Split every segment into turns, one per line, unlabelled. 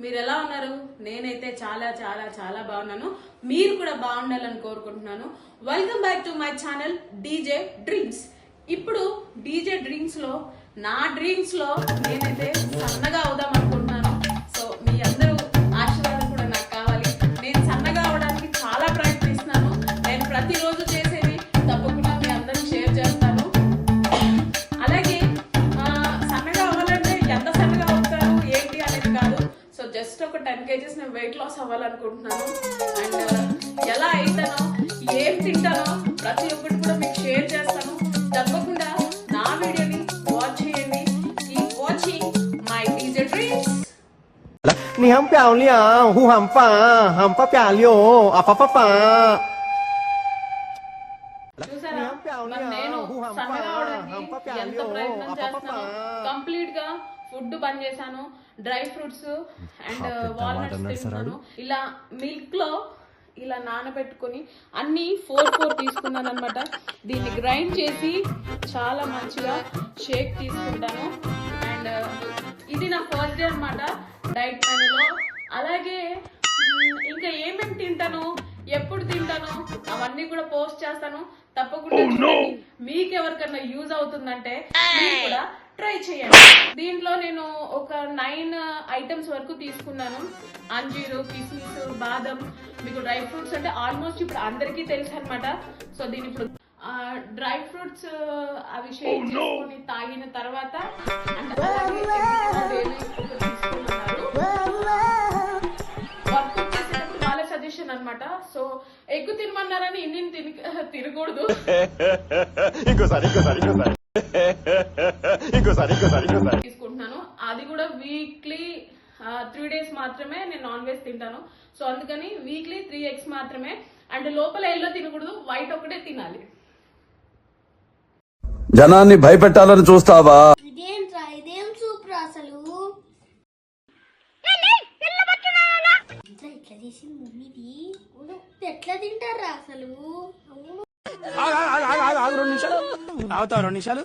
మీరు ఎలా ఉన్నారు? నేనైతే చాలా చాలా చాలా బాగున్నాను. మీరు కూడా బాగుండాలని కోరుకుంటున్నాను. Welcome back to my channel DJ dreams. ఇప్పుడు డీజే డ్రీమ్స్ లో నా డ్రీమ్స్ లో నేనైతే సన్నగా అవుదాం అనుకుంటున్నాను. సో మీ అందరూ ఆశీర్వాదం కూడా నాకు కావాలి. నేను సన్నగా అవడానికి చాలా ప్రయత్నిస్తున్నాను. నేను ప్రతిరోజు చేసేది తప్పకుండా మీ అందరికి షేర్ చేస్తాను. అలాగే సన్నగా అవ్వాలంటే ఎంత సన్నగా అవుతారు ఏంటి అనేది కాదు. సో జస్ట్ ఒక 10 kgs నేను వెయిట్ లాస్ అవ్వాలనుకుంటున్నాను. అండ్ ఎలా అవుతానో ఏం తింటానో ప్రతి ఒక్కటి కూడా మీకు షేర్ చేస్తాను. తప్పకుండా నా వీడియోని వాచ్ చేయండి. Keep watching my DJ Dreams.
你很漂亮，胡很发，很发漂亮，啊发发发。
చూసారా మరి నేను సన్నగా అవడానికి ఎంత ప్రయత్నం చేస్తున్నాను. కంప్లీట్ గా ఫుడ్ బంద్ చేశాను. డ్రై ఫ్రూట్స్ అండ్ వాల్నట్స్ తింటున్నాను. ఇలా మిల్క్ లో ఇలా నానబెట్టుకుని అన్ని 4 తీసుకున్నాను అనమాట. దీన్ని గ్రైండ్ చేసి చాలా మంచిగా షేక్ తీసుకుంటాను. అండ్ ఇది నా ఫస్ట్ డే అనమాట డైట్ మెనూలో. అలాగే ఇంకా ఏమేమి తింటాను, ఎప్పుడు తింటాను అవన్నీ కూడా పోస్ట్ చేస్తాను. తప్పకుండా చూడండి. మీకు ఎవరికన్నా యూజ్ అవుతుందంటే మీరు కూడా ట్రై చేయండి. దీంట్లో నేను ఒక 9 ఐటమ్స్ వరకు తీసుకున్నాను. అంజీరు, కిస్మిస్, బాదం. మీకు డ్రై ఫ్రూట్స్ అంటే ఆల్మోస్ట్ ఇప్పుడు అందరికీ తెలుసు అనమాట. సో దీని ఇప్పుడు డ్రై ఫ్రూట్స్ అవి షేక్ చేసుకొని తాగిన తర్వాత సజెషన్ అనమాట. సో ఎగ్గు తినమన్నారని ఇన్ని తినకూడదు. తీసుకుంటున్నాను. అది కూడా వీక్లీ 3 days మాత్రమే నేను నాన్ వెజ్ తింటాను. సో అందుకని వీక్లీ 3 eggs మాత్రమే. అండ్ లోపల ఎల్లో తినకూడదు, వైట్ ఒకటే తినాలి.
జనాన్ని భయపెట్టాలని చూస్తావా?
ఇదేం సూపర్ అసలు. ఇట్లా చేసి మమ్మీది ఎట్లా తింటారా అసలు?
2 నిమిషాలు ఆగుతావు, 2 నిమిషాలు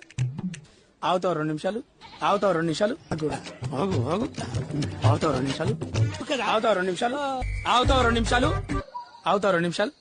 ఆగుతావు, 2 నిమిషాలు ఆగుతావు, 2 నిమిషాలు ఆగుతావు, 2 నిమిషాలు ఆగుతావు, 2 నిమిషాలు ఆగుతావు, 2 నిమిషాలు ఆగుతావు, 2 నిమిషాలు